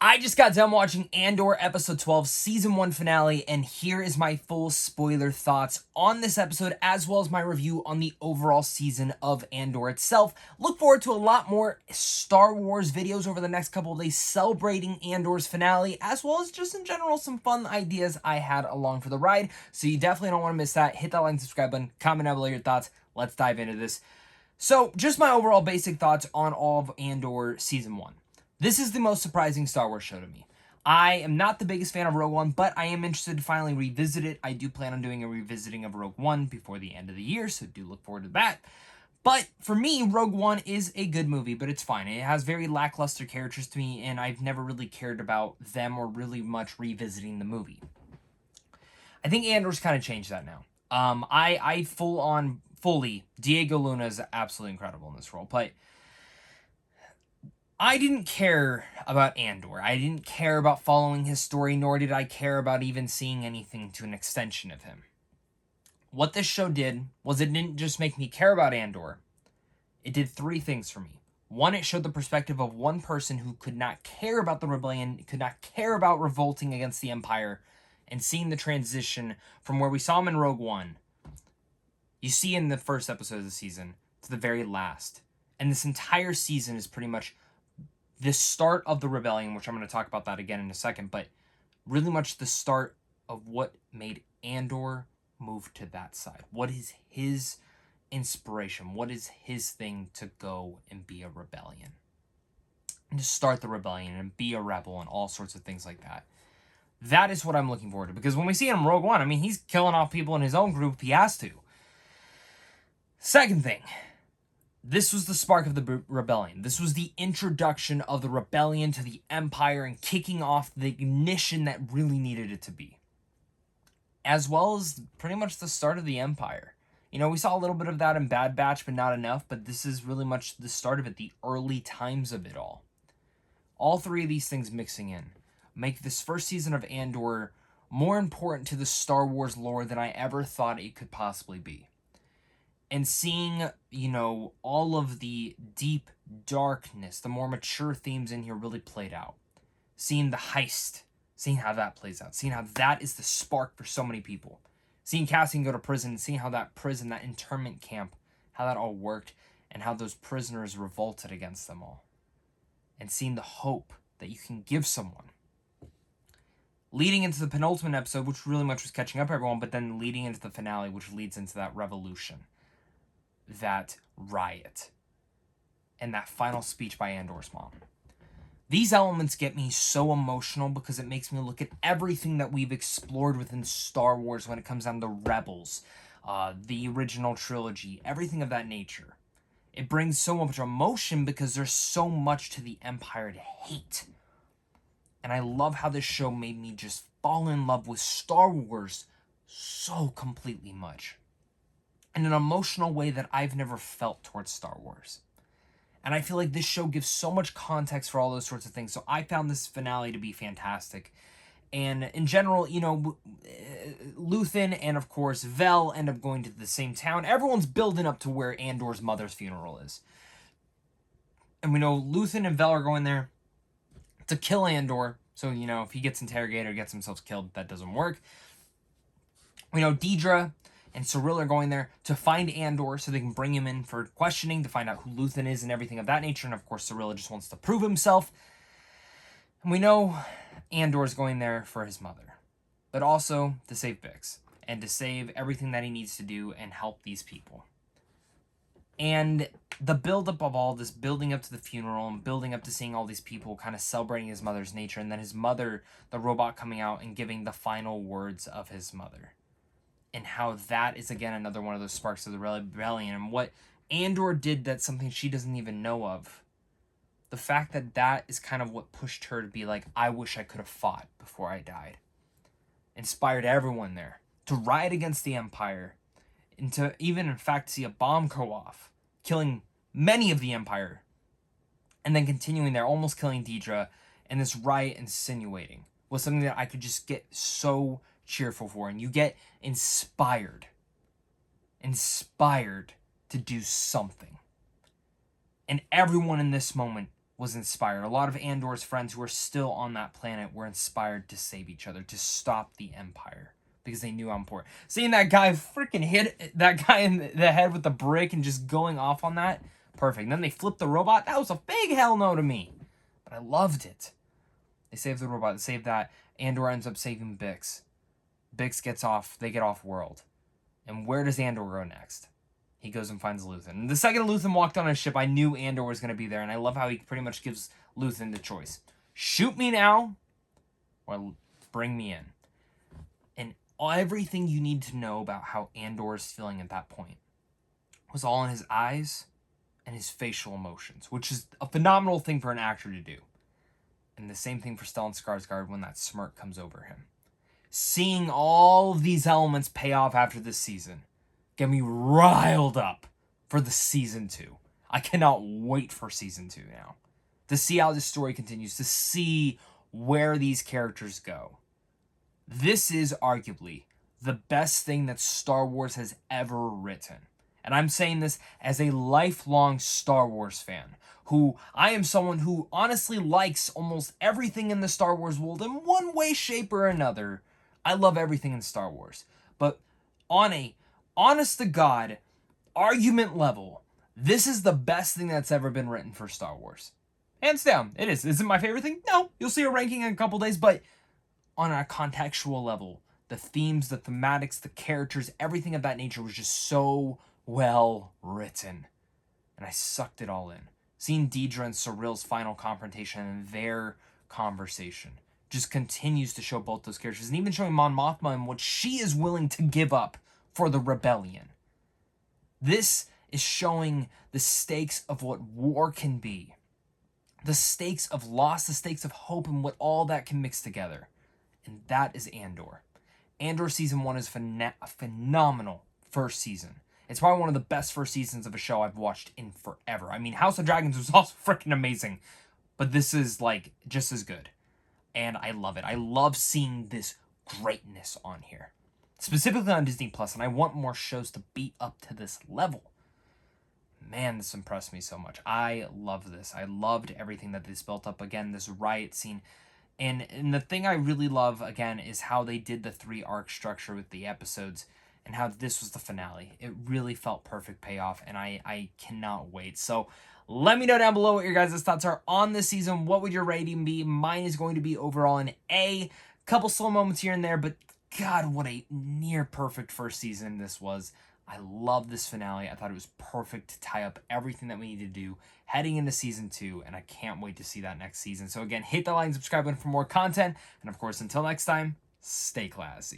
I just got done watching Andor episode 12 season 1 finale, and here is my full spoiler thoughts on this episode as well as my review on the overall season of Andor itself. Look forward to a lot more Star Wars videos over the next couple of days celebrating Andor's finale, as well as just in general some fun ideas I had along for the ride. So you definitely don't want to miss that. Hit that like and subscribe button, comment down below your thoughts. Let's dive into this. So just my overall basic thoughts on all of Andor season 1. This is the most surprising Star Wars show to me. I am not the biggest fan of Rogue One, but I am interested to finally revisit it. I do plan on doing a revisiting of Rogue One before the end of the year, so do look forward to that. But for me, Rogue One is a good movie, but it's fine. It has very lackluster characters to me, and I've never really cared about them or really much revisiting the movie. I think Andor's kind of changed that now. Fully, Diego Luna is absolutely incredible in this role, but I didn't care about Andor. I didn't care about following his story, nor did I care about even seeing anything to an extension of him. What this show did was it didn't just make me care about Andor. It did 3 things for me. 1, it showed the perspective of one person who could not care about the rebellion, could not care about revolting against the Empire, and seeing the transition from where we saw him in Rogue One, you see in the first episode of the season, to the very last. And this entire season is pretty much the start of the rebellion, which I'm going to talk about that again in a second, but really much the start of what made Andor move to that side. What is his inspiration? What is his thing to go and be a rebellion? And to start the rebellion and be a rebel and all sorts of things like that. That is what I'm looking forward to, because when we see him in Rogue One, I mean, he's killing off people in his own group if he has to. Second thing. This was the spark of the rebellion. This was the introduction of the rebellion to the Empire and kicking off the ignition that really needed it to be. As well as pretty much the start of the Empire. You know, we saw a little bit of that in Bad Batch, but not enough. But this is really much the start of it, the early times of it all. All 3 of these things mixing in make this first season of Andor more important to the Star Wars lore than I ever thought it could possibly be. And seeing, you know, all of the deep darkness, the more mature themes in here really played out. Seeing the heist, seeing how that plays out. Seeing how that is the spark for so many people. Seeing Cassian go to prison and seeing how that prison, that internment camp, how that all worked. And how those prisoners revolted against them all. And seeing the hope that you can give someone. Leading into the penultimate episode, which really much was catching up everyone, but then leading into the finale, which leads into that revolution. That riot, and that final speech by Andor's mom. These elements get me so emotional because it makes me look at everything that we've explored within Star Wars when it comes down to Rebels, the original trilogy, everything of that nature. It brings so much emotion because there's so much to the Empire to hate. And I love how this show made me just fall in love with Star Wars so completely much. In an emotional way that I've never felt towards Star Wars. And I feel like this show gives so much context for all those sorts of things. So I found this finale to be fantastic. And in general, you know, Luthen and, of course, Vel end up going to the same town. Everyone's building up to where Andor's mother's funeral is. And we know Luthen and Vel are going there to kill Andor. So, you know, if he gets interrogated or gets himself killed, that doesn't work. We know Dedra and Cyril are going there to find Andor so they can bring him in for questioning to find out who Luthen is and everything of that nature. And of course, Cyril just wants to prove himself. And we know Andor's going there for his mother, but also to save Bix and to save everything that he needs to do and help these people. And the buildup of all this, building up to the funeral and building up to seeing all these people kind of celebrating his mother's nature, and then his mother, the robot, coming out and giving the final words of his mother. And how that is, again, another one of those sparks of the rebellion. And what Andor did, that's something she doesn't even know of. The fact that that is kind of what pushed her to be like, I wish I could have fought before I died. Inspired everyone there to riot against the Empire. And to even, in fact, see a bomb go off. Killing many of the Empire. And then continuing there, almost killing Dedra. And this riot insinuating was something that I could just get so cheerful for, and you get inspired to do something. And everyone in this moment was inspired. A lot of Andor's friends who are still on that planet were inspired to save each other, to stop the Empire, because they knew how important. Seeing that guy freaking hit that guy in the head with the brick and just going off on that, perfect. And then they flipped the robot. That was a big hell no to me, but I loved it. They saved the robot. They saved that. Andor ends up saving Bix. Bix gets off. They get off world. And where does Andor go next? He goes and finds Luthen. And the second Luthen walked on his ship, I knew Andor was going to be there. And I love how he pretty much gives Luthen the choice. Shoot me now, or bring me in. And everything you need to know about how Andor is feeling at that point was all in his eyes and his facial emotions, which is a phenomenal thing for an actor to do. And the same thing for Stellan Skarsgård when that smirk comes over him. Seeing all of these elements pay off after this season get me riled up for the season 2. I cannot wait for season 2 now. To see how this story continues, to see where these characters go. This is arguably the best thing that Star Wars has ever written. And I'm saying this as a lifelong Star Wars fan, who I am someone who honestly likes almost everything in the Star Wars world in one way, shape, or another. I love everything in Star Wars. But on a honest-to-God argument level, this is the best thing that's ever been written for Star Wars. Hands down, it is. Is it my favorite thing? No. You'll see a ranking in a couple days, but on a contextual level, the themes, the thematics, the characters, everything of that nature was just so well written. And I sucked it all in. Seeing Deidre and Cyril's final confrontation and their conversation just continues to show both those characters. And even showing Mon Mothma and what she is willing to give up for the rebellion. This is showing the stakes of what war can be. The stakes of loss, the stakes of hope, and what all that can mix together. And that is Andor. Andor Season 1 is a phenomenal first season. It's probably one of the best first seasons of a show I've watched in forever. I mean, House of Dragons was also freaking amazing. But this is, like, just as good. And I love it. I love seeing this greatness on here. Specifically on Disney Plus, and I want more shows to be up to this level. Man, this impressed me so much. I love this. I loved everything that this built up. Again, this riot scene. And the thing I really love, again, is how they did the 3 arc structure with the episodes and how this was the finale. It really felt perfect payoff, and I cannot wait. So let me know down below what your guys' thoughts are on this season. What would your rating be? Mine is going to be overall an A. Couple slow moments here and there, but God, what a near perfect first season this was. I love this finale. I thought it was perfect to tie up everything that we need to do heading into season 2, and I can't wait to see that next season. So again, hit that like and subscribe button for more content, and of course, until next time, stay classy.